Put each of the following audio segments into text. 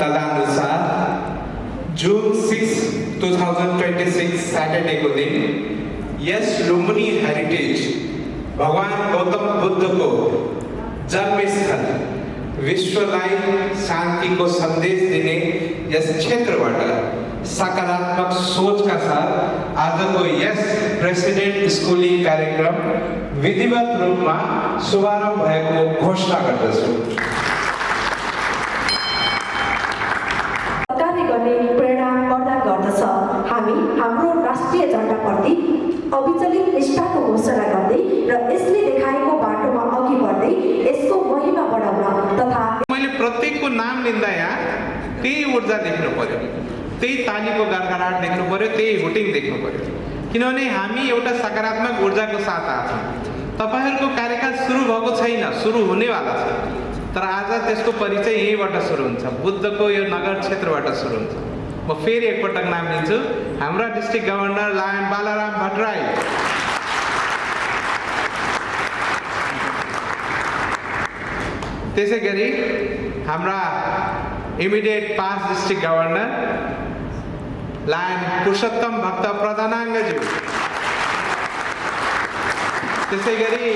तदनुसार जुन 6, 2026 सैटरडे को दिन यस लुम्बिनी हेरिटेज भगवान गौतम बुद्ध को जन्मस्थल विश्वलाई शांति को संदेश दिने यस क्षेत्रबाट सकारात्मक सोच का साथ आज को यस प्रेसिडेंट स्कूलिंग कार्यक्रम विधिवत रूप में शुभारंभ भएको घोषणा गर्दछु। प्रेरणा प्रदान गर्दछ। हामी हाम्रो राष्ट्रिय झण्डाप्रति अविचलित निष्ठाको घोषणा गर्दै र यसले देखाएको बाटोमा अघि बढ्दै यसको महिमा बढाउन तथा मैले प्रत्येकको नाम लिँदा यहाँ त्यही ऊर्जा देख्नु पर्यो, त्यही तालीको गडगडाट देख्नु पर्यो, त्यही हुटिङ देख्नु पर्यो, किनभने हामी एउटा सकारात्मक ऊर्जाको साथ आछौँ। तपाईहरुको कार्यकाल सुरु भएको छैन, सुरु हुनेवाला छ, तर आज त्यसको परिचय यहीँबाट सुरु हुन्छ, बुद्धको यो नगर क्षेत्रबाट सुरु हुन्छ। म फेरि एकपटक नाम लिन्छु, हाम्रा district governor Lion Balaram Bhattarai, त्यसैगरी हाम्रा immediate past district governor Lion Purushottam Bhakta प्रधानाङ्गज्यू, त्यसैगरी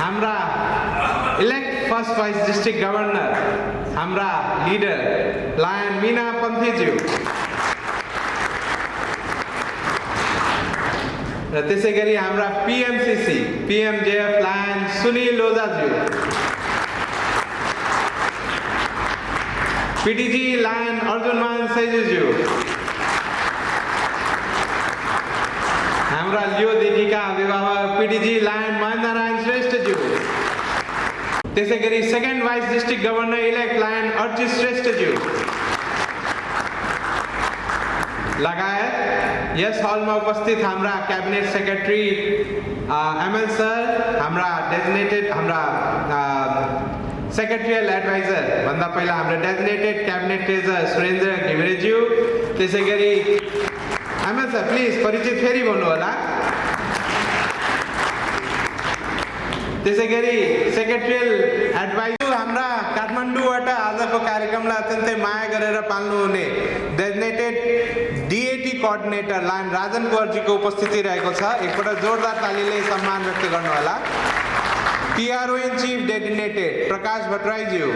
हाम्रा elect first vice district governor हाम्रा लिडर लायन मीना पन्थीज्यू, र त्यसैगरी हाम्रा पीएमसीसी पीएमजेएफ लायन सुनिल ओझाज्यू, पीडीजी लायन अर्जुन मान सैजुज्यू, हाम्रा लियो दिदीका अभिभावक पीडीजी लायन महेन्द्र नारायण श्रेष्ठज्यू, त्यसैगरी second vice district governor elect Lion Arjit श्रेष्ठज्यू लगायत यस हलमा उपस्थित हाम्रा क्याबिनेट सेक्रेटरी एमएल सर, हाम्रा डेजिग्नेटेड हाम्रा सेक्रेटरियल एडभाइजर भन्दा पहिला हाम्रो डेजिग्नेटेड क्याबिनेट ट्रेजर सुरेन्द्र घिमिरेज्यू, त्यसैगरी एमएल सर प्लिज परिचय फेरि भन्नु होला, त्यसैगरी सेक्रेटरियल एडभाइजर हाम्रा काठमाडौँबाट आजको कार्यक्रमलाई अत्यन्तै माया गरेर पाल्नुहुने designated DAT coordinator Lion Rajan कुँवरजीको उपस्थिति रहेको छ। एकपल्ट जोरदार तालीले सम्मान व्यक्त गर्नु होला। पीआरओ इन चीफ डेजिग्नेटेड प्रकाश भट्टराईज्यू,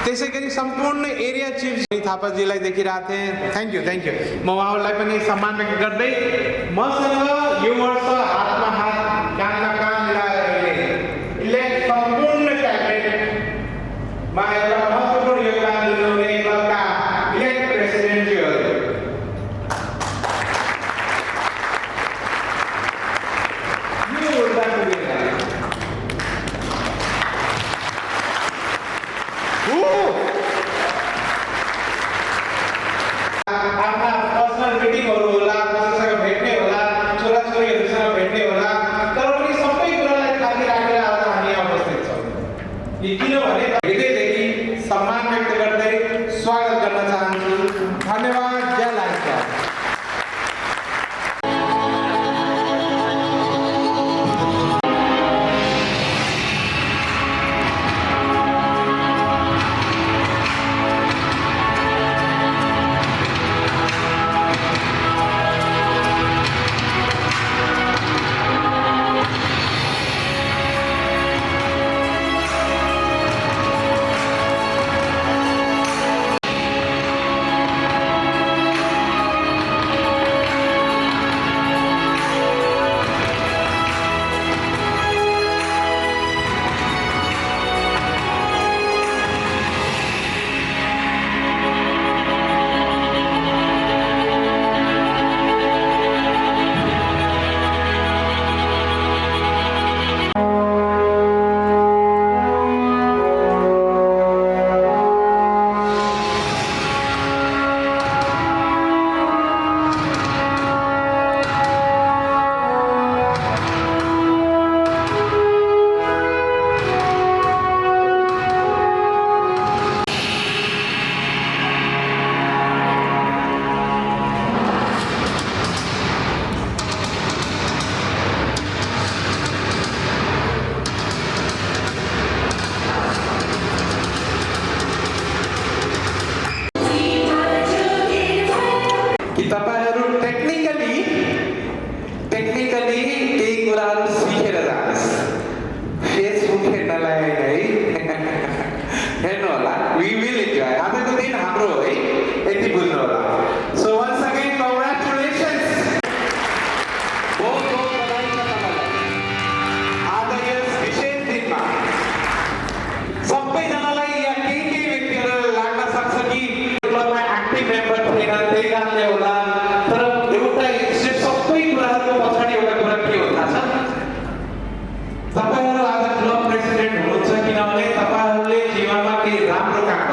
त्यसैगरी सम्पूर्ण एरिया चीफ थापाजीलाई देखिरहेको थिएँ, थ्याङ्क यू। म उहाँहरूलाई पनि सम्मान व्यक्त गर्दै मसँग यो वर्ष हातमा हात काँधमा काँध मिलाएर इलेक्ट सम्पूर्ण क्याबिनेटमा एउटा महत्त्वपूर्ण योगदान दिनुहुने क्लबका इलेक्ट प्रेसिडेन्टज्यूहरू, यो ऊर्जाको आफ्ना पर्सनल मिटिङहरू होला, कसैसँग भेट्ने होला, छोराछोरीहरूसँग भेट्ने होला, तर पनि सबै कुरालाई थाती राखेर आज हामी यहाँ उपस्थित छौँ। किनभने हृदयदेखि सम्मान व्यक्त गर्दै स्वागत गर्न चाहन्छु। धन्यवाद। जय लाइका।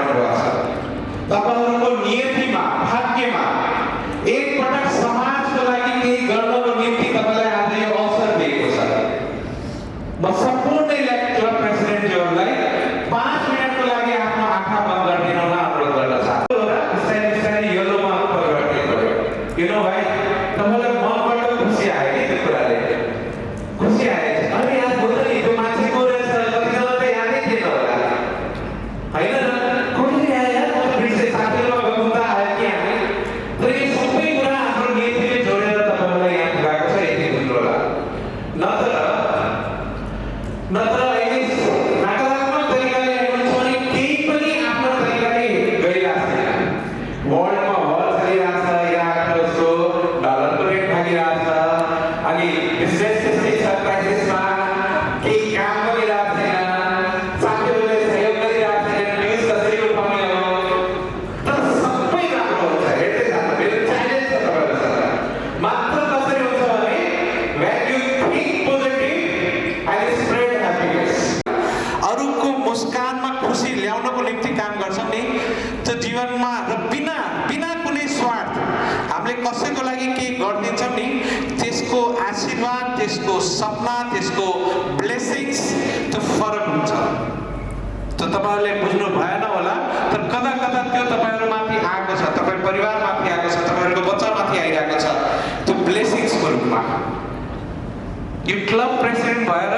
गर्नुभएको छ। तपाईहरुको नियतिमा, भाग्यमा एक पटक समाजको लागि केही गर्नको निम्ति तपाईलाई आज यो अवसर दिएको छ। म सम्पूर्ण क्लब प्रेसिडेन्टज्यूहरूलाई 5 मिनेटको लागि आफ्नो आँखा बन्द गरिदिन अनुरोध गर्न चाहन्छु। बिस्तारै बिस्तारै येलोमा परिवर्तन गर्यो। किन भाइ तपाईलाई मनबाट खुसी आयो नि त्यो कुराले? खुसी आयो। अनि यार बोल्दै नि त्यो मान्छे को रहेछ कतिजना त यादै थिएन होला हैन र? कसले आयो यार? म बिर्से साथीहरुमा गफुन्दा आयो कि हामी तर यो सबै कुरा हाम्रो नीतिले जोडेर तपाईलाई यहाँ पुर्याएको छ। यति बुझ्नु होला। नत्र अहिले नकारात्मक तरिकाले हेर्नुहुन्छ भने केही पनि आफ्नो तरिकाले गइरहेको छैन। वर्ल्डमा हल चलिरहेको छ, इराकको सो डलरको रेट भागिरहेको छ, अनि बिजनेस त्यस्तै छ, क्राइसिसमा केही काम गरिरहेको छैन, साथीहरूले सहयोग गरिरहेको छैन, न्युज कसरी उठाउने हो। तर सबै राम्रो हुन्छ, हेर्दै जानु। मेरो च्यालेन्ज छ तपाईहरुसँग। मात्र कसरी हुन्छ भने when you think positive and spread happiness, अरूको मुस्कानमा खुसी ल्याउनको निम्ति काम गर्छौं नि, त्यो जीवनमा र बिना कुनै स्वार्थ हामीले कसैको लागि केही गर्दिन्छौं नि, त्यसको आशीर्वाद, त्यसको सपना, त्यसको ब्लेसिङ्स त्यो फरक हुन्छ। त्यो तपाईहरुले बुझ्नु भएन होला, तर कदा कदा त्यो तपाईहरुमाथि आएको छ, तपाईहरु परिवारमाथि आएको छ, तपाईहरुको बच्चामाथि आइरहेको छ, त्यो ब्लेसिङ्सको रूपमा। यो क्लब प्रेसिडेन्ट भएर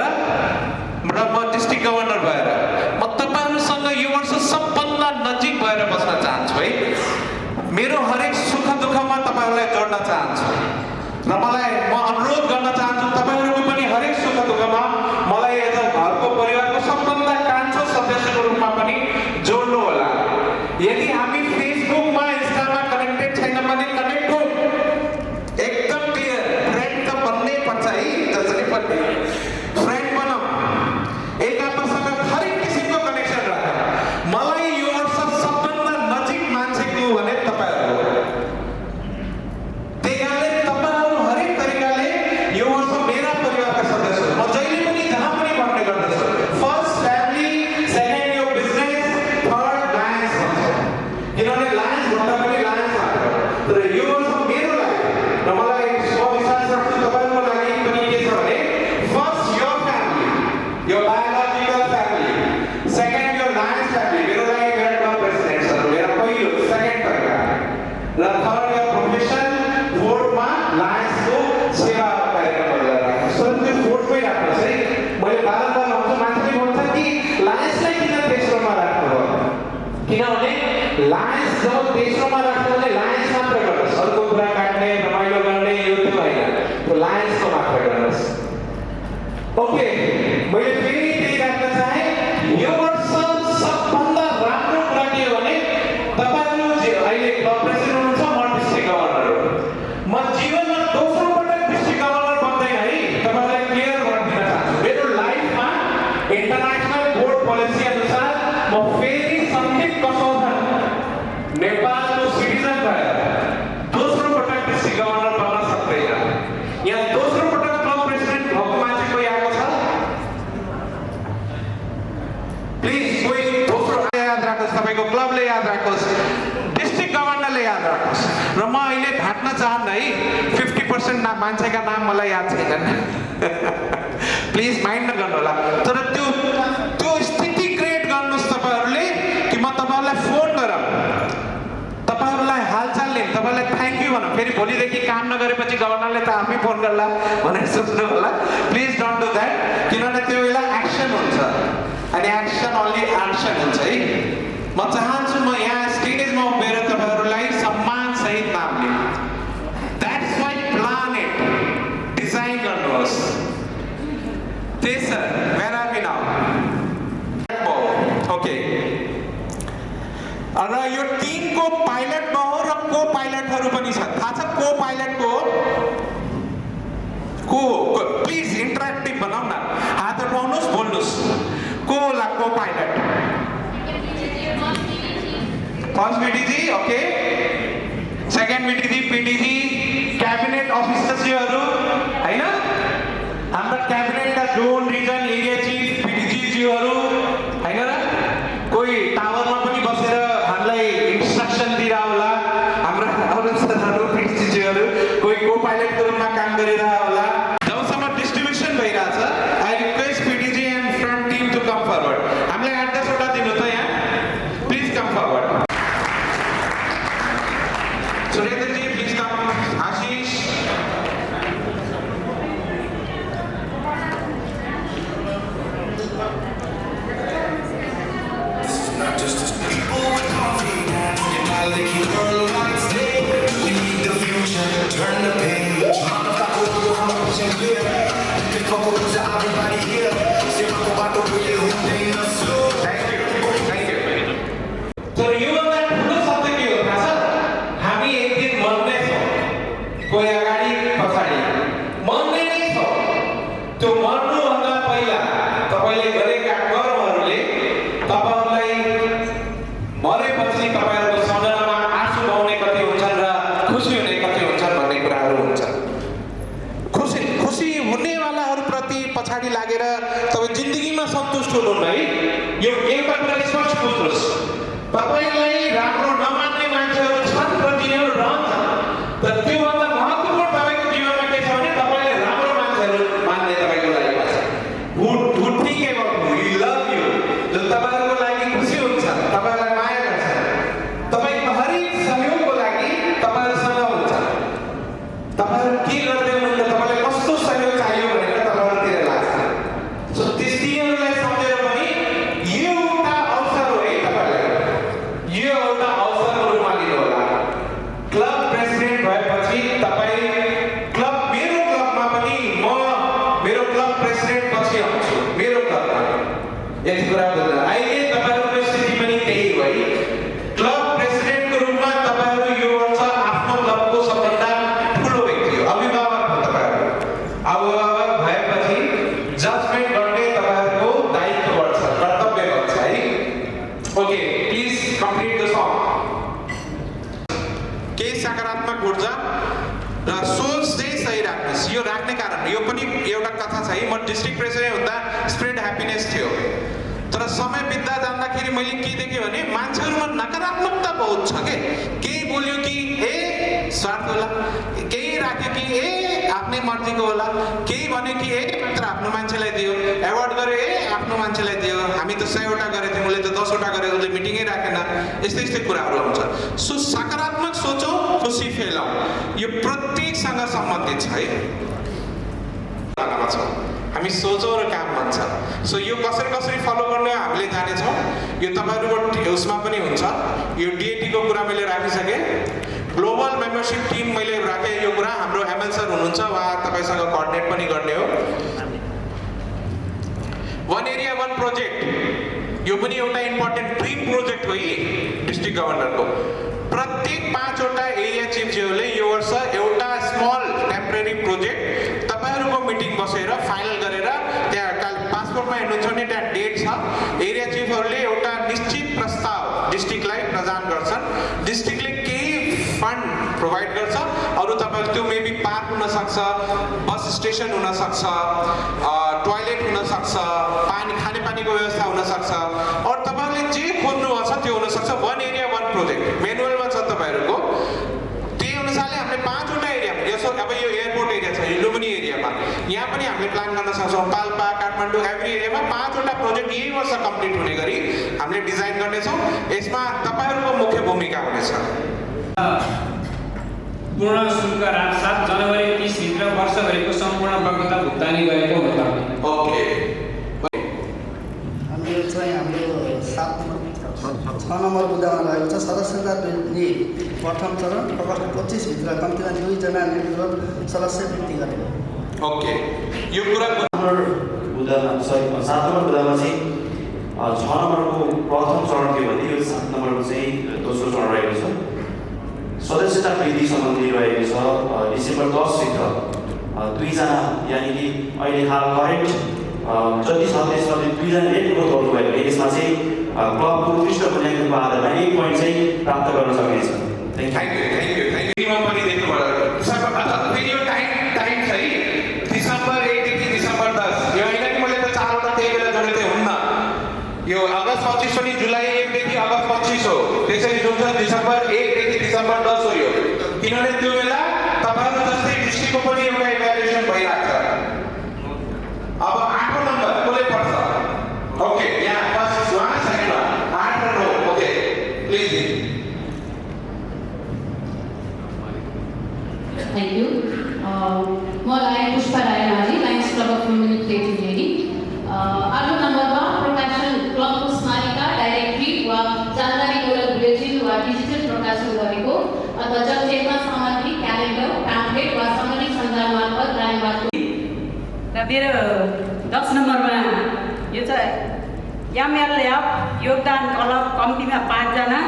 र म डिस्ट्रिक्ट गभर्नर भएर म तपाईहरुसँग यो वर्ष सबभन्दा नजिक भएर बस्न चाहन्छु है। मेरो हरेक सुख दुःखमा तपाईहरुलाई जोड्न चाहन्छु र म अनुरोध गर्न चाहन्छु तपाईहरुको पनि हरेक सुख दुःखमा मलाई एज अ घरको परिवारको सबभन्दा कान्छो सदस्यको रूपमा पनि जोड्नु होला। यदि हामी फेसबुकमा, इन्स्टामा कनेक्टेड छैन भने कनेक्ट हौं। एकदम क्लियर, फ्रेन्ड त बन्नै पर्छ है, जसरी पनि फ्रेन्ड बनाऊ। एक आपससँग हरेक किसिमको कनेक्सन राख। मलाई यो वर्ष सबभन्दा नजिक मान्छेको भने तपाईहरु हो। त्यही कारणले तपाईहरु हरेक तरिकाले यो वर्ष मेरा परिवारका सदस्य हो। म जहिले पनि जहाँ पनि भन्ने गर्दछु, फर्स्ट फ्यामिली, सेकेन्ड यो बिजनेस, थर्ड लायन्स भन्छ। किनभने लायन्स भन्दा पनि लायन्स मात्र। तर यो वर्ष मेरो लागि र मलाई विश्वास राख्छु तपाईहरुको लागि पनि के छ भने फर्स्ट योर फ्यामिली, यो biological family, second your lions family, मेरो लागि मेरो क्लब प्रेसिडेन्ट्सहरु मेरो पहिलो सेकेन्ड परिवार, र थर्ड your प्रोफेसन, फोर्थमा लायन्सको सेवा कार्यक्रमहरु राख्नु। सो त्यो फोर्थमै राख्नुस् है। मैले बारम्बार भन्छु, मान्छेले भन्छ कि लायन्सलाई किन तेस्रोमा राख्नु हो? किनभने लायन्स जब तेस्रोमा राख्नु भने लायन्स मात्र गर्नुस्, अरूको कुरा काट्ने, रमाइलो गर्ने यो त्यो होइन, त्यो लायन्सको मात्र गर्नुस्। ओके, मैले फेरि त्यही राख्न चाहे। यो वर्ष सबभन्दा राम्रो कुरा के हो भने तपाईहरु अहिले क्लब प्रेसिडेन्ट हुनुहुन्छ, म डिस्ट्रिक्ट गभर्नर हो। म जीवनमा दोस्रो पटक डिस्ट्रिक्ट गभर्नर बन्दैन है। तपाईहरुलाई क्लियर गरिदिन चाहन्छु, मेरो लाइफमा इन्टरनेसनल बोर्ड पोलिसी अनुसार म फेरि सन्दीप कसौधन नेपालको सिटिजन भएर दोस्रो पटक डिस्ट्रिक्ट गभर्नर बन्न सक्दैन। यहाँ दोस्रो पटक क्लब प्रेसिडेन्ट भएको मान्छे कोही आएको छ? प्लिज कोही दोस्रो याद राख्नुहोस्, तपाईको क्लबले याद राख्नुहोस्, डिस्ट्रिक्ट गभर्नरले याद राख्नुहोस्। र म अहिले ढाट्न चाहन्न है, 50% मान्छेका नाम मलाई याद छैनन्। प्लिज माइन्ड नगर्नु होला। तर त्यो स्थिति क्रिएट गर्नुहोस् तपाईहरुले कि म तपाईहरुलाई फोन गरौँ, तपाईहरुलाई हालचाल लिऊँ, तपाईहरुलाई थ्याङ्क यू भनौँ। फेरि भोलिदेखि काम नगरेपछि गभर्नरले त आफै फोन गर्ला भनेर सोच्नु होला। प्लिज डोन्ट डु द्याट, किनभने त्यो बेला एक्सन हुन्छ, अनि एक्सन ओन्ली एक्सन हुन्छ है। म चाहन्छु म यहाँ स्टेजमा उभिएर तपाईहरुलाई सम्मान सहित नाम लिऊँ। That's why plan it, design गर्नुहोस्। तेसर, where are we now? Okay, र यो टिमको पाइलटमा हो र को पाइलटहरु पनि छ। थाहा छ को पाइलटको को हो? प्लिज इन्टरेक्टिभ बनाऊ न, हात उठाउनुहोस्, बोल्नुहोस्। को होला को pilot? First VDG, okay. Second VDG, PDG, cabinet अफिसर्सहरु हैन? हाम्रो क्याबिनेटका zone, region, area chief, PDG ज्यूहरु हैन र? कोही टावरमा पनि बसेर People with confidence, and I like you girl like stay. Lead the future, turn the page. I'm not going to pick up with everybody here. Say I'm about to be who they are so. Thank you. So योभन्दा ठुलो शब्द के हो थाहा छ? हामी एक दिन मर्नेछौँ, कोही अगाडि पछाडि मर्ने नै छौँ। त्यो मर्नुभन्दा पहिला तपाईले गरेका कर्महरूले तपाईहरुलाई मरेपछि तपाईहरुको सम्झनामा आँसु बगाउने कति हुन्छन् र खुसी हुने कति हुन्छन् भन्ने कुराहरू हुन्छन्। खुसी हुनेवालाहरू प्रति पछाडि लागेर तपाई जिन्दगीमा सन्तुष्ट हुनुहुन्न है। यो एउटा कुरा स्पष्ट बुझ्नुहोस्, तपाईलाई राम्रो नमान्ने मान्छेहरू छन् र तिनीहरू रहन्छन्, तर त्योभन्दा महत्त्वपूर्ण तपाईको जीवनमा के छ भने तपाईले राम्रो मान्छेहरू मान्ने तपाईको लागि छ। Who think about you, you love you, जो तपाईहरुको लागि खुसी हुन्छन्, तपाईलाई माया गर्छन्, तपाईको हरेक सहयोगको लागि तपाईहरुसँग हुन्छन्। तपाईहरु के गर्दै हुनुहुन्छ, तपाईलाई कस्तो सहयोग चाहियो भनेर तपाईहरुतिर लाग्छ। सो तिनीहरूलाई सम्झेर पनि यो एउटा अवसर हो है तपाईलाई, यो एउटा अवसर रूपमा लिनु होला। क्लब प्रेसिडेन्ट भएपछि तपाई क्लब मेरो क्लबमा पनि म मेरो क्लब प्रेसिडेन्ट पछि आउँछु, मेरो क्लबमा। यति कुरा बुझ्नु, अहिले तपाईहरुको स्थिति पनि त्यही हो है। क्लब प्रेसिडेन्टको रूपमा तपाईहरु यो वर्ष आफ्नो क्लबको सबभन्दा ठुलो व्यक्ति हो, अभिभावक हो तपाईहरु। अभिभावक भएपछि जजमेन्ट गर्ने तपाईहरुको दायित्व बढ्छ, कर्तव्य बढ्छ है। Okay, please complete the song. केही सकारात्मक ऊर्जा र सोच चाहिँ सही राख्नुस्। यो राख्ने कारण यो पनि एउटा कथा छ है। म डिस्ट्रिक्ट प्रेसिडेन्ट हुँदा स्प्रेड ह्याप्पिनेस थियो, तर समय बित्दा जाँदाखेरि मैले के देखेँ भने मान्छेहरुमा नकारात्मकता बहुत छ के। केही बोल्यो कि ए स्वार्थ होला, केही राख्यो कि ए आफ्नै मर्जीको होला, केही भन्यो कि ए मात्र आफ्नो मान्छेलाई दियो, एवार्ड गर्यो ए आफ्नो मान्छेलाई दियो, हामी त 100 वटा गरेथ्यौँ, उसले त 10 वटा गरे, उसले मिटिङै राखेन, यस्तै कुराहरू आउँछ। सो सकारात्मक सोचौँ, खुसी फैलाउँ, यो प्रत्येकसँग सम्बन्धित छ है। हामी सोचौँ र काम भन्छ। सो यो कसरी फलो गर्ने हामीले जानेछौँ। यो तपाईहरुको उसमा पनि हुन्छ। यो DAT को कुरा मैले राखिसके। ग्लोबल मेम्बरशिप टिम मैले राखे। यो कुरा हाम्रो एमएल सर हुनुहुन्छ, उहाँ तपाईसँग कोअर्डिनेट पनि गर्ने हो। वन एरिया वन प्रोजेक्ट यो पनि एउटा इम्पोर्टेन्ट ड्रिम प्रोजेक्ट हो यी डिस्ट्रिक्ट गभर्नरको। प्रत्येक 5 वटा एरिया चिफज्यूले यो वर्ष एउटा स्मल टेम्परेरी प्रोजेक्ट तपाईहरुको मिटिङ बसेर फाइनल गरेर त्यहाँ पासपोर्टमा हेर्नुहुन्छ भने त्यहाँ डेट छ। एरिया चिफहरुले एउटा निश्चित प्रस्ताव डिस्ट्रिक्टलाई प्रदान गर्छन्। डिस्ट्रिक्टले केही फन्ड प्रोवाइड गर्छ। अरु तपाईहरु त्यो मेबी पार्क हुन सक्छ, बस स्टेसन हुन सक्छ, टोयलेट हुन सक्छ, खानेपानीको व्यवस्था हुन सक्छ, और तपाईहरुले जे खोज्नु छ त्यो हुन सक्छ। वन एरिया वन प्रोजेक्ट म्यानुअलमा छ तपाईहरुको। त्यही अनुसारले हामीले 5 वटा एरिया, यसो अब यो एयरपोर्ट एरिया छ, यो लुम्बिनी एरियामा, यहाँ पनि हामीले प्लान गर्न सक्छौँ। पाल्पा, काठमाडौँ, एभ्री एरियामा 5 वटा प्रोजेक्ट यही वर्ष कम्प्लिट हुने गरी हामीले डिजाइन गर्नेछौँ। यसमा तपाईहरुको मुख्य भूमिका हुनेछ। पूर्ण शुल्क राजसाथ जनवरी 30 भित्र वर्षभरिको सम्पूर्ण बगैँचा भुक्तानी गरेको बताउने। ओके, हाम्रो चाहिँ हाम्रो 6 नम्बर बुदामा रहेको छ। सदस्यता वृद्धि प्रथम चरण अगस्त 25 भित्र कम्तीमा 2 जना निर्विरोध सदस्य वृद्धि गरेको। ओके, यो कुरा बुदामा 7 नम्बर बुदामा चाहिँ 6 नम्बरको प्रथम चरण थियो भने यो 7 नम्बरको चाहिँ दोस्रो चरण रहेको छ। सदस्यता वृद्धि सम्बन्धी रहेको छ। डिसेम्बर 10 भित्र 2 जना, यानि कि अहिले हाल करेक्ट जति छ त्यसमा 2 जना रेट ग्रोथ गर्नुभयो भने यसमा चाहिँ क्लबको उत्कृष्ट मूल्याङ्कनको आधारमा 1 पोइन्ट चाहिँ प्राप्त गर्न सकिनेछ। Thank you. म पनि देख्नु भयो फेरि यो टाइम छ है। डिसेम्बर 1 देखि डिसेम्बर 10 यो होइन कि मैले त 4 वटा त्यही बेला जोडेको हुन्न। यो अगस्त 25 पनि जुलाई 1 देखि अगस्त 25 हो, त्यसरी जुन छ डिसेम्बर 1 देखि डिसेम्बर 10 हो यो। किनभने त्यो बेला तपाईहरु जस्तै डिस्ट्रिक्टको पनि एउटा इभ्यालुएसन भइराख्छ। अब 8 नम्बर कसले पढ्छ? ओके, यहाँ फर्स्ट उहाँ सेकेन्ड 8 र 9। Okay, please. Thank you. म Lion Pushpa Raimajhi, Lions club of women plating lady. अर्को नम्बरमा प्रोफेसनल क्लबको स्मारिका डाइरेक्टरी वा मेरो 10 नम्बरमा यो चाहिँ एमएलएफ योगदान क्लब कम्तीमा 5 जना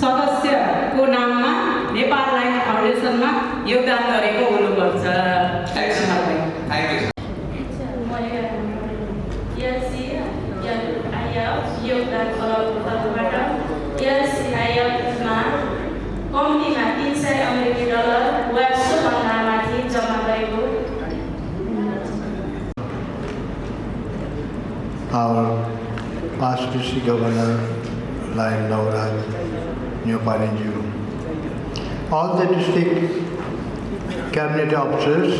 सदस्यको नाममा नेपाल लाइन फाउन्डेसनमा योगदान गरेको हुनुपर्छ। योगदान क्लबको तर्फबाट एलसिआइएफमा कम्तीमा $300 वा सोभन्दा माथि जम्मा गरेको। Our past district governor, Lion Nauraj Nyoparinju, all the district cabinet officers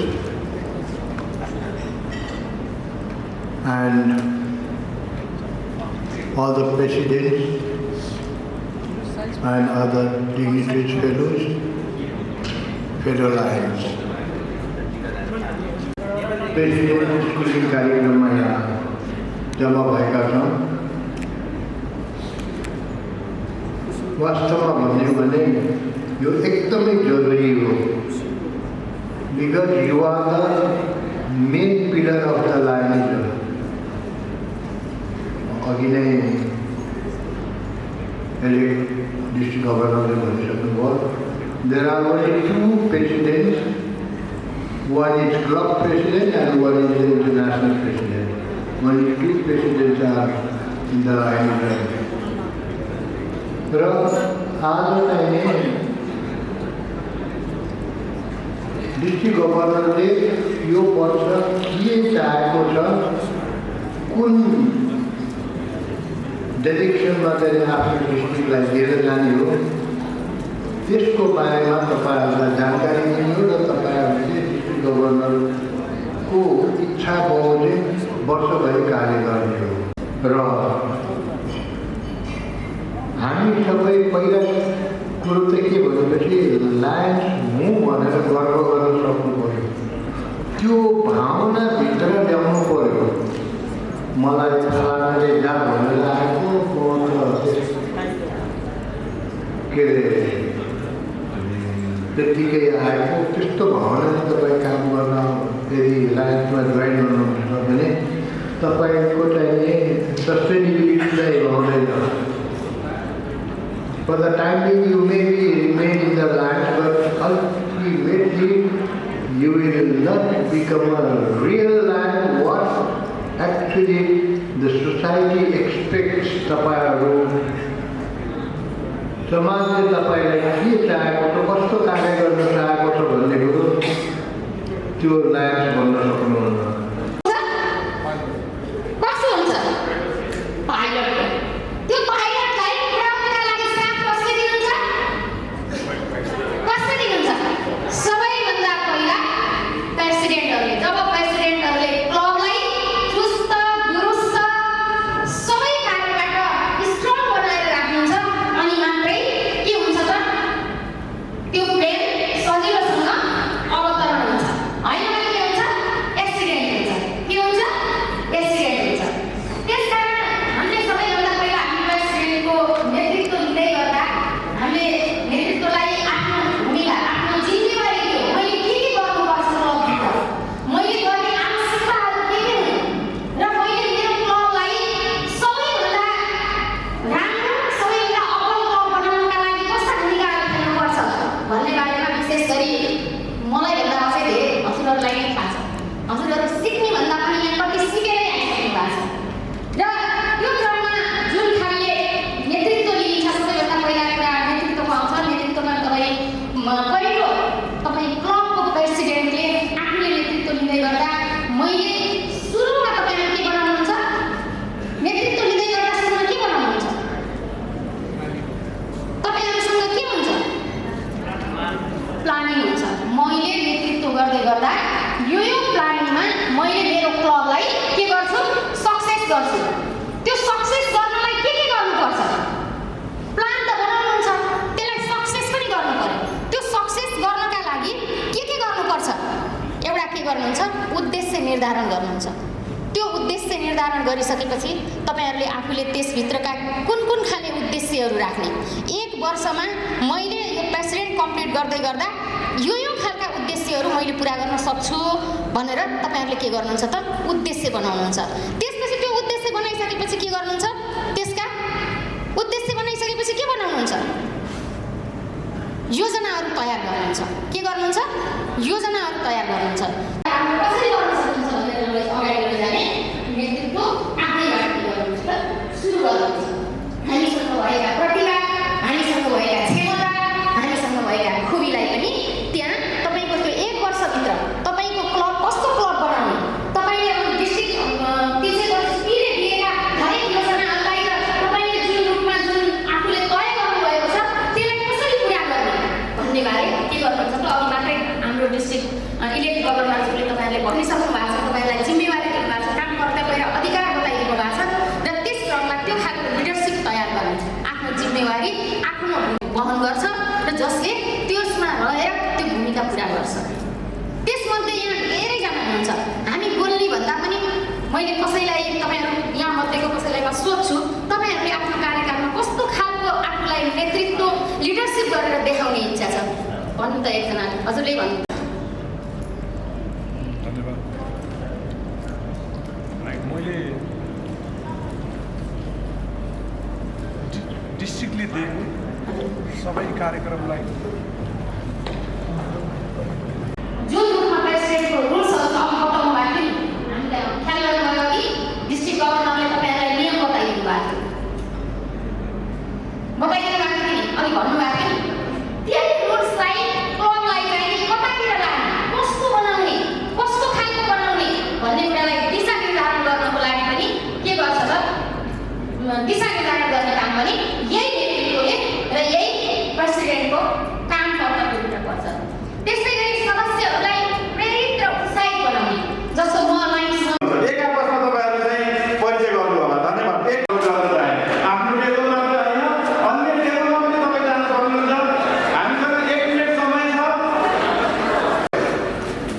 and all the presidents and other dignitaries, fellow Lions. President schooling कार्यक्रममा यहाँ जम्मा भएका छौँ। वास्तवमा भन्यो भने यो एकदमै जरुरी हो, because you are the main pillar of the Lionism. अघि नै डिस्ट्रिक्ट गभर्नरले भनिसक्नुभयो, there are only 2 presidents, one is club president and one is the international president. Only 2 presidents are in the Lion. र आज चाहिँ डिस्ट्रिक्ट गभर्नरले यो वर्ष के चाहेको छ, कुन डाइरेक्सनमा चाहिँ आफ्नो डिस्ट्रिक्टलाई लिएर जाने हो, त्यसको बारेमा तपाईँहरूलाई जानकारी दिने हो र तपाईँहरूले डिस्ट्रिक्ट गभर्नरको इच्छा बमोजिम वर्षभरि कार्य गर्ने हो। र हामी सबै पहिला कुरो चाहिँ के भनेपछि लायन्स हुँ भनेर गर्व गर्न सक्नु पऱ्यो, त्यो भावना भित्र ल्याउनु पऱ्यो। मलाई फलानाले जा भनेर आएको के अरे त्यत्तिकै आएको त्यस्तो भावनाले तपाईँ काम गर्न यदि लाइफमा जोइन गर्नुहुन्छ भने तपाईँको चाहिँ सस्टेनेबिलिटीलाई रहँदैन। For the time being, you may be remain in the land, but ultimately you will not become a real land. What actually the society expects तपाईँहरू समाजले तपाईँलाई के चाहेको छ, कस्तो कार्य गर्न चाहेको छ भन्ने कुरो त्यो लायन्स भन्न सक्नुहुन्न। उद्देश्य निर्धारण गर्नुहुन्छ। त्यो उद्देश्य निर्धारण गरिसकेपछि तपाईहरुले आफूले त्यसभित्रका कुन खाले उद्देश्यहरू राख्ने। एक वर्षमा मैले यो प्रेसिडेन्ट कम्प्लिट गर्दै गर्दा यो खालका उद्देश्यहरू मैले पुरा गर्न सक्छु भनेर तपाईँहरूले के गर्नुहुन्छ त उद्देश्य बनाउनुहुन्छ। त्यसपछि त्यो उद्देश्य बनाइसकेपछि के गर्नुहुन्छ? त्यसका उद्देश्य बनाइसकेपछि के बनाउनुहुन्छ? योजनाहरू तयार गर्नुहुन्छ। के गर्नुहुन्छ? योजनाहरू तयार गर्नुहुन्छ। कसरी गर्न सकिन्छ भनेर अगाडि लिएर जाने नेतृत्व आफैबाट के गर्नुहुन्छ त सुरु गर्नुहुन्छ। हामीसँग भएका प्रतिभा, हामीसँग भएका क्षमता, हामीसँग भएका खुबीलाई पनि त्यहाँ तपाईँको त्यो 1 वर्षभित्र तपाईँको क्लब कस्तो क्लब बनाउने, तपाईँले अब डिस्ट्रिक्ट पिरियड दिएका हरेक योजनाहरूलाई र तपाईँले जुन रूपमा जुन आफूले तय गर्नुभएको छ त्यसलाई कसरी पुरा गर्ने भन्ने बारे के गर्नुहुन्छ त अघि मात्रै हाम्रो डिस्ट्रिक्ट इलेक्ट गभर्नरले तपाईँहरूले भनिसक्नु भएको छ, तपाईँलाई जिम्मेवारी दिनु भएको छ, काम कर्तव्य र अधिकार बताइदिनु भएको छ र त्यस क्रममा त्यो खालको लिडरसिप तयार गर्नुहुन्छ। आफ्नो जिम्मेवारी आफ्नो वहन गर्छ र जसले त्यसमा रहेर त्यो भूमिका पुरा गर्छ। त्यसमध्ये यहाँ धेरैजना हुनुहुन्छ, हामी बोल्ने भन्दा पनि मैले कसैलाई तपाईँहरू यहाँ मध्येको कसैलाई म सोध्छु तपाईँहरूले आफ्नो कार्यकालमा कस्तो खालको आफूलाई नेतृत्व लिडरसिप गरेर देखाउने इच्छा छ भन्नु त एकजना हजुरले भन्नु। मैले डिस्ट्रिक्टले दिएको सबै कार्यक्रमलाई जुन रूपमा प्रेसिडेन्टको रुल्सहरू छ बताउनु भएको थियो हामीले ख्याल गर्नुभयो कि डिस्ट्रिक्ट गभर्नरले तपाईँहरूलाई नियम बताइदिनु भएको थियो, बताइदिनु भएको थियो नि अघि भन्नुभएको थियो नि त्यही रुल्सलाई क्लबलाई चाहिँ कतातिर लाने, कस्तो बनाउने, कस्तो खालको बनाउने भन्ने कुरालाई दिशा निर्धारण गर्नको लागि पनि के गर्छ त दिशा निर्धारण गर्ने काम पनि यही नेतृत्वले र यही प्रेसिडेन्टको काम कर्तव्य भित्र पर्छ। त्यसै गरी सदस्यहरूलाई प्रेरित र उत्साहित बनाउने जस्तो म एक आपसमा तपाईँहरू चाहिँ परिचय गर्नु होला। धन्यवाद। एक आफ्नो टेबलमा मात्रै होइन अन्य टेबलमा पनि तपाईँ जान सक्नुहुन्छ। हामीसँग 1 मिनेट समय छ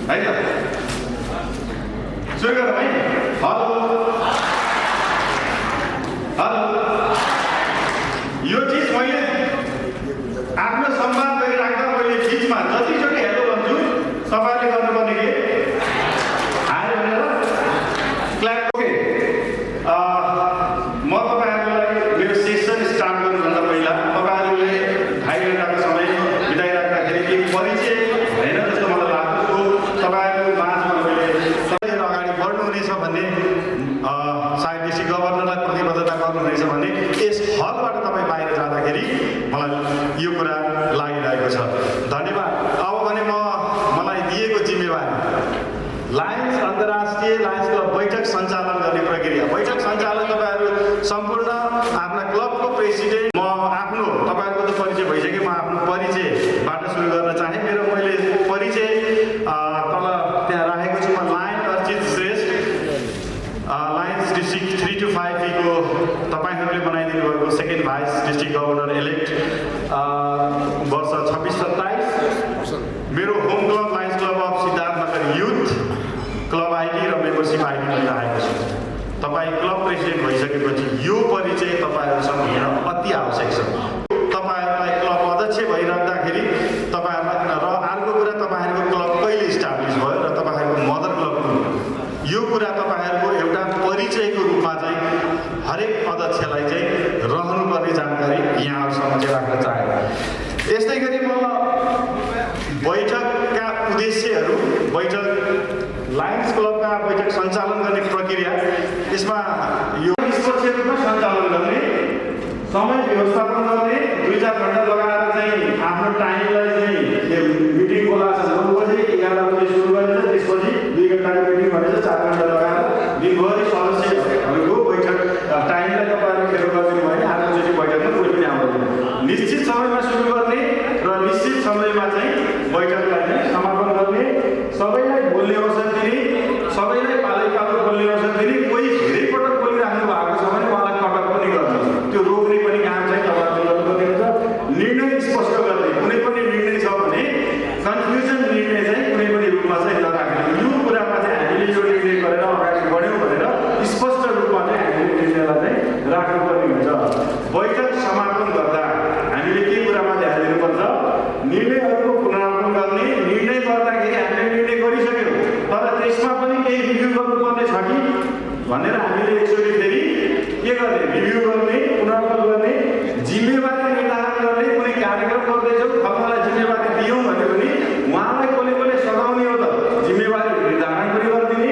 है त? सुरु गरौँ है। हेलो हेलो, यो चिज मैले आफ्नो सम्वाद गरिराख्दा मैले बिचमा जतिचोटि हेलो भन्छु तपाईँले गर्नुपर्ने के आयो भनेर क्ल्याप। ओके, म तपाईँहरूलाई मेरो सेसन स्टार्ट गर्नुभन्दा पहिला तपाईँहरूले 2.5 घन्टाको समय बिताइराख्दाखेरि के परिचय होइन जस्तो मलाई लाग्छ। तपाईँहरू माझमा मैले सबैले अगाडि बढ्नुहुनेछ भन्ने सायद डिस्ट्रिक्ट गभर्नरलाई प्रतिबद्धता गर्नुहुनेछ भने यस हलबाट तपाईँ बाहिर जाँदाखेरि मलाई यो कुरा लागिरहेको छ। धन्यवाद। अब भने मलाई दिएको जिम्मेवारी लायन्स अन्तर्राष्ट्रिय लायन्स क्लब बैठक सञ्चालन गर्ने प्रक्रिया। बैठक सञ्चालन तपाईँहरू सम्पूर्ण आफ्ना क्लबको प्रेसिडेन्ट म आफ्नो तपाईँहरूको त परिचय भइसक्यो, म आफ्नो परिचयबाट सुरु गर्न चाहेँ। मैले परिचय तल त्यहाँ राखेको छु। म lion Archit Shrestha, lions district 3 to 5 को तपाईँहरूले बनाइदिनु भएको second vice district governor elect वर्ष 26-27। मेरो home club lions club of Siddharthanagar youth club ID र मेम्बरसिप आइडी पनि राखेको छु। तपाईँ क्लब प्रेसिडेन्ट भइसकेपछि यो परिचय तपाईँहरूसँग हुन अति आवश्यक छ। तपाईँहरूलाई क्लब अध्यक्ष भइराख्दाखेरि तपाईँहरूलाई र अर्को कुरा तपाईँहरूको क्लब कहिले इस्टाब्लिस भयो र तपाईँहरूको मदर क्लब कुन हो यो कुरा तपाईँहरूको एउटा परिचयको रूपमा चाहिँ हरेक अध्यक्षलाई चाहिँ रहनुपर्ने जानकारी यहाँहरूसम्म चाहिँ राख्न चाहे। यस्तै गरी म बैठकका उद्देश्यहरू, बैठक लायन्स क्लबका बैठक सञ्चालन गर्ने प्रक्रिया, यसमा यो निष्पक्ष रूपमा सञ्चालन गर्ने, समय व्यवस्थापन गर्ने, 2-4 घन्टा लगाएर चाहिँ आफ्नो टाइमलाई चाहिँ मिटिङ बोलाएको छ 9 बजे 11 बजे सुरु गरेर त्यसपछि 2 घन्टाको मिटिङ भनेर 4 घन्टा लगाएर दिनभरि सदस्यहरूको बैठक टाइमलाई तपाईँहरू खेर गरिदिनु भयो भने आजचोटि बैठकमा कोही पनि आउँदैन। निश्चित समयमा सुरु गर्ने र निश्चित समयमा चाहिँ बैठकलाई चाहिँ समापन गर्ने, सबैलाई बोल्ने अवसर दिने, सबैलाई पालैपालो बोल्ने अवसर दिने। कोही धेरै पटक बोलिराख्नु भएको छ भने उहाँलाई कटअप पनि गर्ने, त्यो रोक्ने पनि काम चाहिँ तपाईँहरूले गर्नुपर्ने हुन्छ। निर्णय स्पष्ट गर्ने, कुनै पनि निर्णय छ भने कन्फ्युजन निर्णय चाहिँ कुनै पनि रूपमा चाहिँ नराख्ने। यो कुरामा चाहिँ हामीले यो निर्णय गरेर अगाडि बढ्यौँ भनेर स्पष्ट रूपमा चाहिँ हामीले निर्णयलाई चाहिँ राख्नुपर्ने हुन्छ। बैठक समापन गर्दा हामीले के कुरामा ध्यान दिनुपर्छ? निर्णयहरूको पुनरावलोकन गर्ने भनेर हामीले एकचोटि फेरि के गर्ने रिभ्यू गर्ने पुनर्बल गर्ने जिम्मेवारी निर्धारण गर्ने कुनै कार्यक्रम गर्दैछौँ थप्नलाई जिम्मेवारी दियौँ भने पनि उहाँलाई कसले सघाउने हो त जिम्मेवारी निर्धारण पनि गरिदिने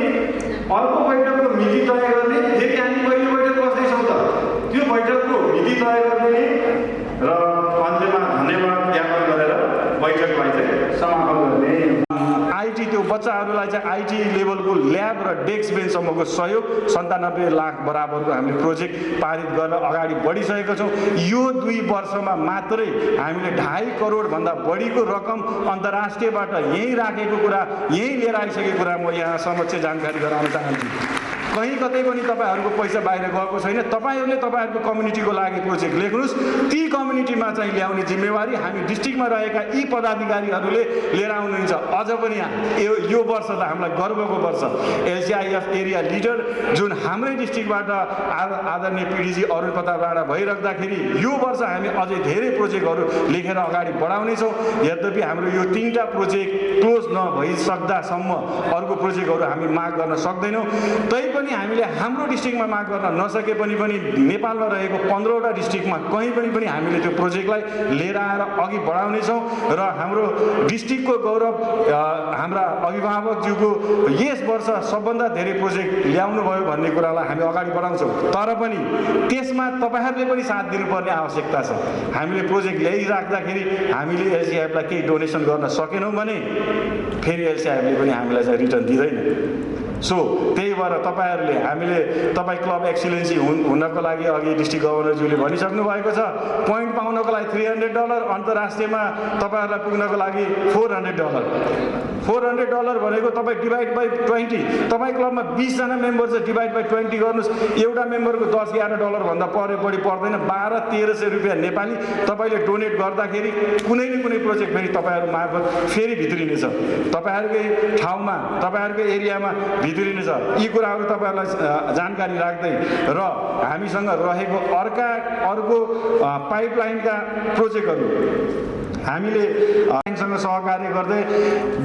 अर्को बैठकको मिति तय गर्ने फेरि हामी कहिले बैठक बस्दैछौँ त त्यो बैठकको मिति तय गर्ने र अन्त्यमा धन्यवाद ज्ञापन गरेर बैठकलाई चाहिँ समापन गर्ने आइटी त्यो बच्चाहरूलाई चाहिँ आइटी लेभलको ल्याब र डेस्क बेन्चसम्मको सहयोग 97 लाख बराबरको हामीले प्रोजेक्ट पारित गर्न अगाडि बढिसकेका छौँ। यो 2 वर्षमा मात्रै हामीले 2.5 करोडभन्दा बढीको रकम अन्तर्राष्ट्रियबाट यहीँ राखेको कुरा यहीँ लिएर आइसकेको कुरा म यहाँ समक्ष जानकारी गराउन चाहन्छु। कहीँ कतै पनि तपाईँहरूको पैसा बाहिर गएको छैन। तपाईँहरूले तपाईँहरूको कम्युनिटीको लागि प्रोजेक्ट लेख्नुहोस्। ती कम्युनिटीमा चाहिँ ल्याउने जिम्मेवारी हामी डिस्ट्रिक्टमा रहेका यी पदाधिकारीहरूले लिएर आउनुहुन्छ। अझ पनि यो वर्ष त हामीलाई गर्वको वर्ष एलसीआईएफ एरिया लिडर जुन हाम्रै डिस्ट्रिक्टबाट आदरणीय पिडिजी अरुण प्रताप राणा भइराख्दाखेरि यो वर्ष हामी अझै धेरै प्रोजेक्टहरू लेखेर अगाडि बढाउनेछौँ। यद्यपि हाम्रो यो 3टा प्रोजेक्ट क्लोज नभइसक्दासम्म अर्को प्रोजेक्टहरू हामी माग गर्न सक्दैनौँ। तैपनि हामीले हाम्रो डिस्ट्रिक्टमा माग गर्न नसके पनि नेपालमा रहेको 15वटा डिस्ट्रिक्टमा कहीँ पनि हामीले त्यो प्रोजेक्टलाई लिएर आएर अघि बढाउनेछौँ र हाम्रो डिस्ट्रिक्टको गौरव हाम्रा अभिभावकज्यूको यस वर्ष सबभन्दा धेरै प्रोजेक्ट ल्याउनु भयो भन्ने कुरालाई हामी अगाडि बढाउँछौँ। तर पनि त्यसमा तपाईँहरूले पनि साथ दिनुपर्ने आवश्यकता छ। हामीले प्रोजेक्ट ल्याइराख्दाखेरि हामीले एलसीआईएफलाई केही डोनेसन गर्न सकेनौँ भने फेरि एलसीआईएफले पनि हामीलाई चाहिँ रिटर्न दिँदैन। सो त्यही भएर तपाईँहरूले हामीले तपाईँ क्लब एक्सिलेन्सी हुनको लागि अघि डिस्ट्रिक्ट गभर्नरज्यूले भनिसक्नु भएको छ। पोइन्ट पाउनको लागि $300, अन्तर्राष्ट्रियमा तपाईँहरूलाई पुग्नको लागि $400 भनेको तपाईँ डिभाइड बाई 20। तपाईँ क्लबमा 20 जना मेम्बर छ, डिभाइड बाई 20 गर्नुहोस्। एउटा मेम्बरको $10-11 भन्दा बढी पर्दैन। 1200-1300 रुपियाँ नेपाली तपाईँले डोनेट गर्दाखेरि कुनै न कुनै प्रोजेक्ट फेरि तपाईँहरू मार्फत फेरि भित्रिनेछ। तपाईँहरूकै ठाउँमा तपाईँहरूकै एरियामा भित्रिनेछ। यी कुराहरू तपाईँहरूलाई जानकारी राख्दै र हामीसँग रहेको अर्को पाइपलाइनका प्रोजेक्टहरू हामीले लायन्ससँग सहकार्य गर्दै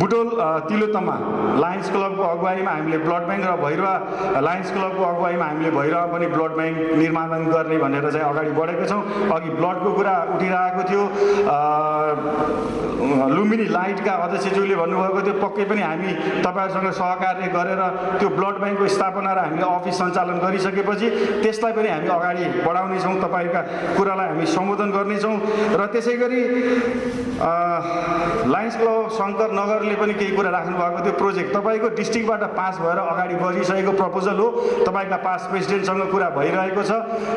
बुटोल तिलोत्तमा लायन्स क्लबको अगुवाईमा हामीले ब्लड ब्याङ्क र भैरवा लायन्स क्लबको अगुवाईमा हामीले भैरवा पनि ब्लड ब्याङ्क निर्माण गर्ने भनेर चाहिँ अगाडि बढेको छौँ। अघि ब्लडको कुरा उठिरहेको थियो। लुम्बिनी लाइटका अध्यक्षज्यूले भन्नुभएको थियो पक्कै पनि हामी तपाईँहरूसँग सहकार्य गरेर त्यो ब्लड ब्याङ्कको स्थापना र हामीले अफिस सञ्चालन गरिसकेपछि त्यसलाई पनि हामी अगाडि बढाउनेछौँ। तपाईँका कुरालाई हामी सम्बोधन गर्नेछौँ। र त्यसै गरी लायन्स क्लब शङ्कर नगरले पनि केही कुरा राख्नु भएको थियो। प्रोजेक्ट तपाईँको डिस्ट्रिक्टबाट पास भएर अगाडि बढिसकेको प्रपोजल हो। तपाईँका पास प्रेसिडेन्टसँग कुरा भइरहेको छ।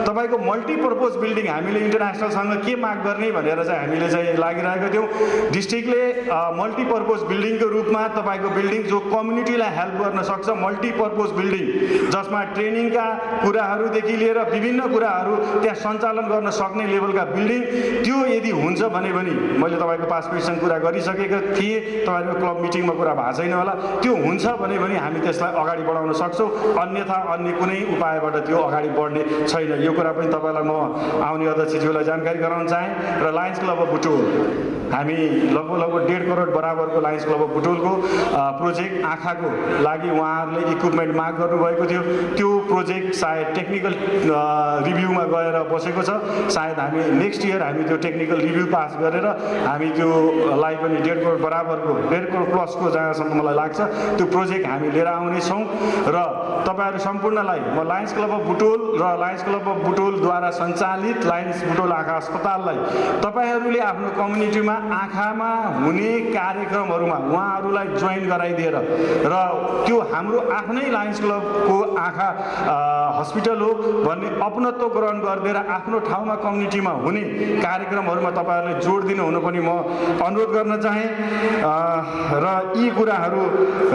तपाईँको मल्टिपर्पोज बिल्डिङ हामीले इन्टरनेसनलसँग के माग गर्ने भनेर चाहिँ हामीले चाहिँ लागिरहेको थियौँ। डिस्ट्रिक्टले मल्टिपर्पोज बिल्डिङको रूपमा तपाईँको बिल्डिङ जो कम्युनिटीलाई हेल्प गर्न सक्छ, मल्टिपर्पोज बिल्डिङ जसमा ट्रेनिङका कुराहरूदेखि लिएर विभिन्न कुराहरू त्यहाँ सञ्चालन गर्न सक्ने लेभलका बिल्डिङ त्यो यदि हुन्छ भने मैले तपाईँको पास प्रेसिडेन्टसँग कुरा गरिसकेको थिएँ। तपाईँहरूको क्लब मिटिङमा कुरा भएको छैन होला। त्यो हुन्छ भने हामी त्यसलाई अगाडि बढाउन सक्छौँ। अन्यथा अन्य कुनै उपायबाट त्यो अगाडि बढ्ने छैन। यो कुरा पनि तपाईँलाई म आउने अध्यक्षज्यूलाई जानकारी गराउन चाहेँ। र लायन्स क्लब अफ बुटोल हामी लगभग 1.5 करोड बराबरको लायन्स क्लब अफ बुटोलको प्रोजेक्ट आँखाको लागि उहाँहरूले इक्विपमेन्ट माग गर्नुभएको थियो। त्यो प्रोजेक्ट सायद टेक्निकल रिभ्यूमा गएर बसेको छ। सायद हामी नेक्स्ट इयर हामी त्यो टेक्निकल रिभ्यू पास गरेर हामी त्योलाई पनि 1.5 करोड बराबरको 1.5 करोड प्लसको जहाँसम्म मलाई लाग्छ त्यो प्रोजेक्ट हामी लिएर आउनेछौँ। र तपाईँहरू सम्पूर्णलाई म लायन्स क्लब अफ बुटोल र लायन्स क्लब अफ बुटोलद्वारा सञ्चालित लायन्स बुटोल आँखा अस्पताललाई तपाईँहरूले आफ्नो कम्युनिटीमा आँखामा हुने कार्यक्रमहरूमा उहाँहरूलाई जोइन गराइदिएर र त्यो हाम्रो आफ्नै लायन्स क्लबको आँखा हस्पिटल हो भन्ने अपनत्व ग्रहण गरिदिएर आफ्नो ठाउँमा कम्युनिटीमा हुने कार्यक्रमहरूमा तपाईँहरूले जोड दिनुहुन पनि म अनुरोध गर्न चाहेँ। र यी कुराहरू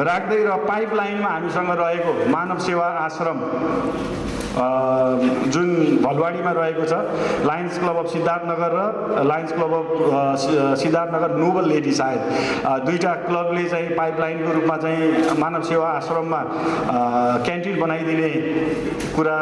राख्दै र पाइपलाइनमा हामीसँग रहेको मानव सेवा आश्रम जुन भलवाडीमा रहेको छ लायन्स क्लब अफ सिद्धार्थनगर र lions club of Siddharthanagar noble lady सायद दुईवटा क्लबले चाहिँ पाइपलाइनको रूपमा चाहिँ मानव सेवा आश्रममा क्यान्टिन बनाइदिने कुरा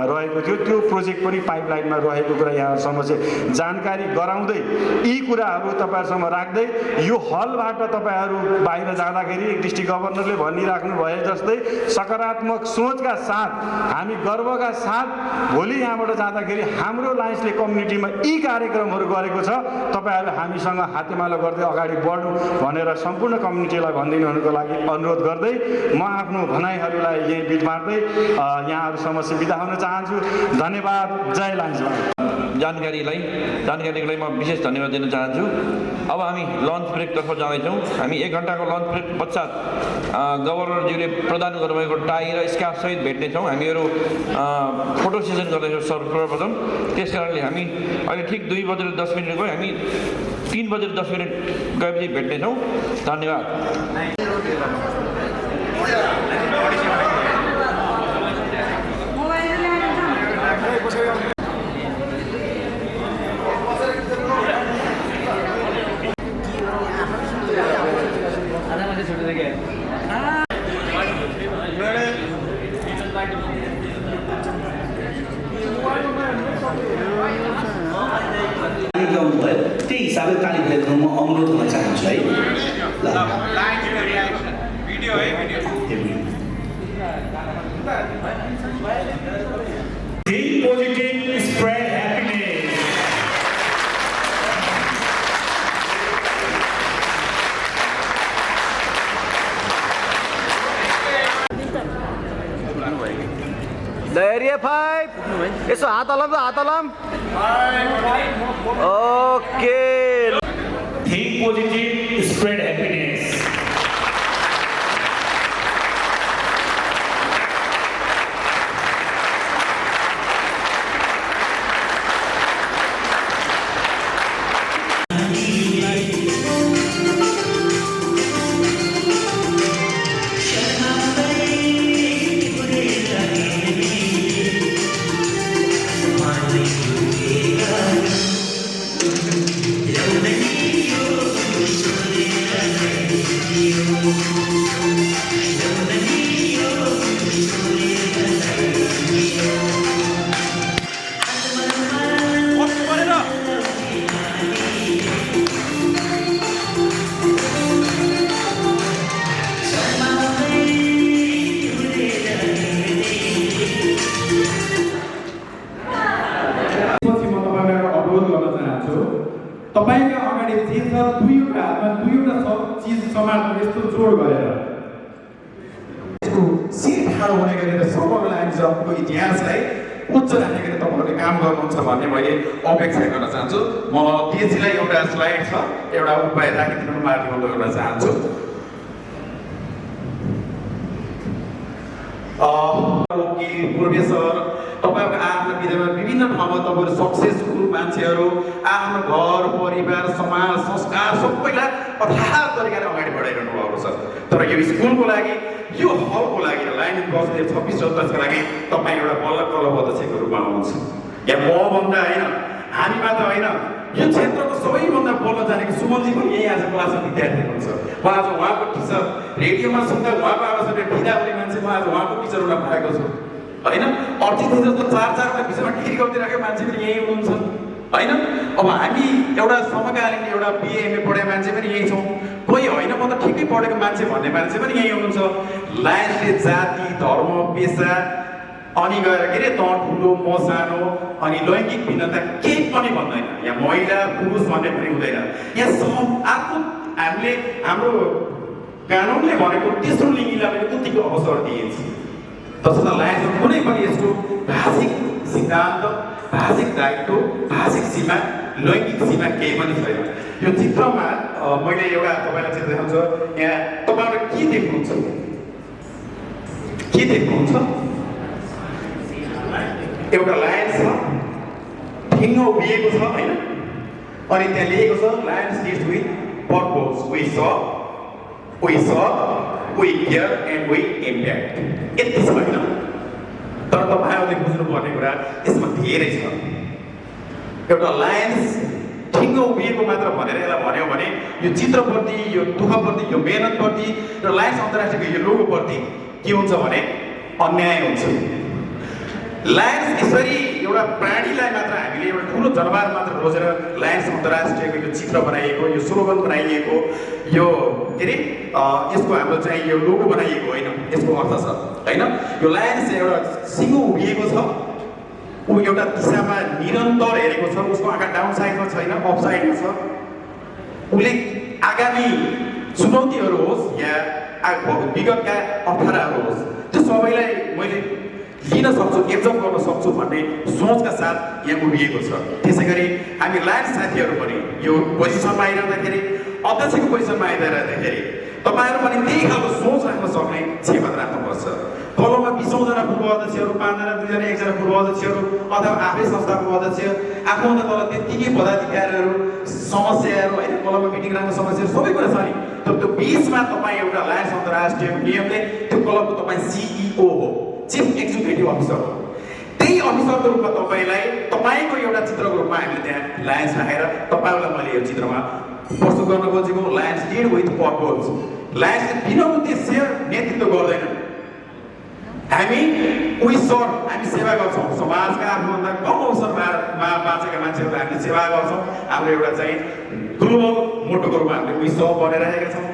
रहेको थियो। त्यो प्रोजेक्ट पनि पाइपलाइनमा रहेको कुरा यहाँहरूसँग चाहिँ जानकारी गराउँदै यी कुराहरू तपाईँहरूसँग राख्दै यो हलबाट तपाईँहरू बाहिर जाँदाखेरि डिस्ट्रिक्ट गभर्नरले भनिराख्नु भए जस्तै सकारात्मक सोचका साथ हामी गर्वका साथ भोलि यहाँबाट जाँदाखेरि हाम्रो लायन्सले कम्युनिटीमा यी कार्यक्रमहरू गरेको छ, तपाईँहरू हामीसँग हातेमालो गर्दै अगाडि बढ्नु भनेर सम्पूर्ण कम्युनिटीलाई भनिदिनुको लागि अनुरोध गर्दै म आफ्नो भनाइहरूलाई यही बिट मार्दै यहाँहरूसम्म बिदा हुन चाहन्छु। धन्यवाद। जय लायन्स। जानकारीलाई म विशेष धन्यवाद दिन चाहन्छु। अब हामी लन्च ब्रेकतर्फ जाँदैछौँ। हामी 1 घन्टाको लन्च ब्रेक पश्चात गभर्नरज्यूले प्रदान गर्नुभएको टाई र स्कार्फसहित भेट्नेछौँ। हामीहरू फोटो सेसन गर्दैछौँ सर्वप्रथम। त्यस कारणले हामी अहिले ठिक 2:10 गयो, हामी 3:10 गएपछि भेट्नेछौँ। धन्यवाद। त्यही हिसाबले ताली बजाइदिनु म अनुरोध गर्न चाहन्छु है। Think positive, spread happiness. The area 5. यसो हात हलाम त हात हलाम। Okay. Think positive, spread happiness. तपाईका अगाडि जे छ दुईवटा हातमा दुईवटा चिज समाजमा यस्तो जोड गरेर यसको सिर ठाडो हुने गरेर समग्र लायन्सको इतिहासलाई उच्च राख्ने गरी तपाईँहरूले काम गर्नुहुन्छ भन्ने मैले अपेक्षा गर्न चाहन्छु। म डिएससीलाई एउटा स्लाइड छ, एउटा उपाय राखिदिनु माध्यमबाट गर्न चाहन्छु। प्रोफेसर तपाईँहरूको आफ्नो विधामा विभिन्न ठाउँमा तपाईँहरू सक्सेसफुल मान्छेहरू आफ्नो घर परिवार समाज संस्कार सबैलाई अथाह तरिकाले अगाडि बढाइरहनु भएको छ। तर यो स्कुलको लागि यो हलको लागि लाइन बस्ने 26-27 लागि तपाईँ एउटा बल्ल कल्ल अध्यक्षको रूपमा आउनुहुन्छ। यहाँ मभन्दा होइन, हामी मात्र होइन, यो क्षेत्रको सबैभन्दा बोल्न जानेको सुमनजी पनि यही आज क्लासमा विद्यार्थी हुनुहुन्छ। म आज उहाँको टिचर रेडियोमा सुन्दा उहाँको आवाजले बिदा हुने मान्छे म आज उहाँको टिचर हुन पाएको छु होइन। अतिथि जस्तो 4-4वटा विषयमा डिग्री गरिदिरहेको मान्छे पनि यही हुनुहुन्छ होइन। अब हामी एउटा समकालीन एउटा बिए एमए पढेको मान्छे पनि यही छौँ, कोही होइन म त ठिकै पढेको मान्छे भन्ने मान्छे पनि यही हुनुहुन्छ। लायन्सले जाति धर्म पेसा अनि गएर के अरे त ठुलो म सानो अनि लैङ्गिक भिन्नता केही पनि भन्दैन। यहाँ महिला पुरुष भन्ने पनि हुँदैन। यहाँ सब आफ्नो हामीले हाम्रो कानुनले भनेको तेस्रो लिङ्गीलाई पनि उतिको अवसर दिइन्छ। तसर्थ लायन्समा कुनै पनि यसको भाषिक सिद्धान्त, भाषिक दायित्व, भाषिक सीमा, लैङ्गिक सीमा केही पनि छैन। यो चित्रमा मैले एउटा तपाईँलाई चित्र देखाउँछु। यहाँ तपाईँहरू के देख्नुहुन्छ? के देख्नुहुन्छ? एउटा लायन्स छ, ठिङ्ग उभिएको छ होइन, अनि त्यहाँ लेखेको छ lions lives with purpose, we serve, we care and we impact. यति छ होइन। तर तर तपाईँहरूले बुझ्नुपर्ने कुरा यसमा धेरै छ। एउटा लायन्स ठिङ्ग उभिएको मात्र भनेर यसलाई भन्यो भने यो चित्रप्रति, यो दुःखप्रति, यो मेहनतप्रति र लायन्स अन्तर्राष्ट्रियको यो लोगोप्रति के हुन्छ भने अन्याय हुन्छ। लायन्स यसरी एउटा प्राणीलाई मात्र हामीले एउटा ठुलो जनावर मात्र रोजेर लायन्स अन्तर्राष्ट्रियको यो चित्र बनाइएको, यो स्लोगन बनाइएको, यो के अरे यसको हाम्रो चाहिँ यो लोगो बनाइएको होइन, यसको अर्थ छ होइन। यो लायन्स एउटा सिङ्गो उभिएको छ, ऊ एउटा दिशामा निरन्तर हेरेको छ, उसको आँखा डाउन साइडमा छैन, अप साइडमा छ। उसले आगामी चुनौतीहरू होस् या विगतका अप्ठ्याराहरू होस् त्यो सबैलाई मैले लिन सक्छु, एब्जर्भ गर्न सक्छु भन्ने सोचका साथ यहाँ उभिएको छ। त्यसै गरी हामी लायन्स साथीहरू पनि यो पोजिसनमा आइरहँदाखेरि, अध्यक्षको पोजिसनमा आइरहँदाखेरि तपाईँहरू पनि त्यही खालको सोच राख्न सक्ने क्षमता राख्नुपर्छ। तलमा 20औं जना पूर्व अध्यक्षहरू, 5 जना, 2 जना, 1 जना पूर्व अध्यक्षहरू अथवा आफै संस्थाको अध्यक्ष, आफूभन्दा तल त्यत्तिकै पदाधिकारीहरू, समस्याहरू होइन, तलमा मिटिङ राख्ने समस्याहरू सबै कुरा छ नि। तर त्यो बिचमा तपाईँ एउटा लायन्स अन्तर्राष्ट्रिय नियमले त्यो क्लबको तपाईँ CEO हो, चिफ एक्जिक्युटिभ अफिसर हो। त्यही अफिसरको रूपमा तपाईँलाई तपाईँको एउटा चित्रको रूपमा हामीले त्यहाँ लायन्स राखेर तपाईँहरूलाई मैले यो चित्रमा प्रस्तुत गर्न खोजेको। Lions lead with purpose. लायन्सले बिना उद्देश्य नेतृत्व गर्दैन। हामी सेवा गर्छौँ, समाजका आफूभन्दा कम अवसरमा बाँचेका मान्छेहरूलाई हामीले सेवा गर्छौँ। हाम्रो एउटा चाहिँ ग्लोबल मोटोको रूपमा हामीले वी सर्भ बनाइरहेका छौँ।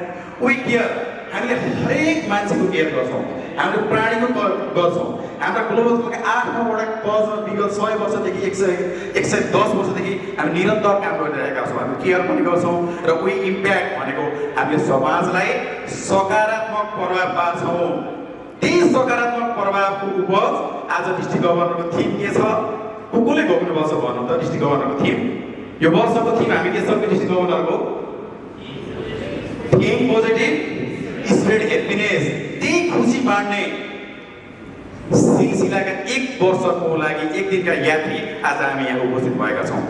वी केयर, हामीले हरेक मान्छेको केयर गर्छौँ, हामीले प्राणीको गर्छौँ। हाम्रा ग्लोबल 8-9वटा कजमा विगत 100 वर्षदेखि 110 वर्षदेखि हामी निरन्तर काम गरिरहेका छौँ। हामी केयर पनि गर्छौँ र वी इम्प्याक्ट भनेको हामीले समाजलाई सकारात्मक प्रभाव पार्छौँ। त्यही सकारात्मक प्रभावको उपज आज डिस्ट्रिक्ट गभर्नरको थिम के छ? कसले घोक्नुपर्छ भन्नु त? डिस्ट्रिक्ट गभर्नरको थिम यो वर्षको थिम हामी के छ? डिस्ट्रिक्ट गभर्नरको थिम पोजिटिभ स्प्रेड ह्याप्पिनेस। त्यही खुसी बाँड्ने सिलसिलाका 1 वर्षको लागि 1 दिनका यात्री आज हामी यहाँ उपस्थित भएका छौँ।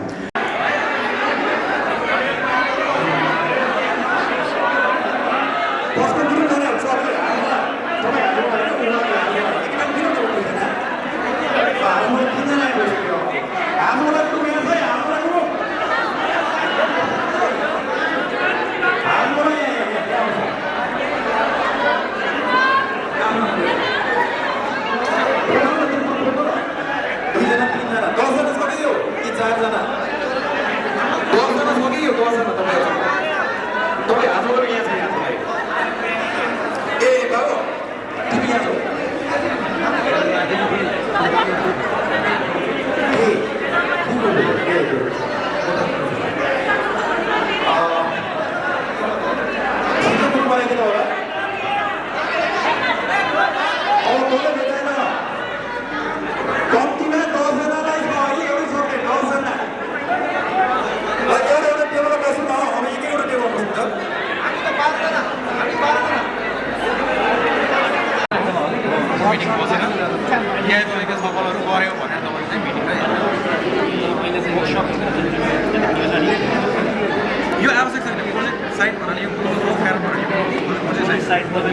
यो आवश्यक छैन, साइड बनाउने यो साइड बनाउने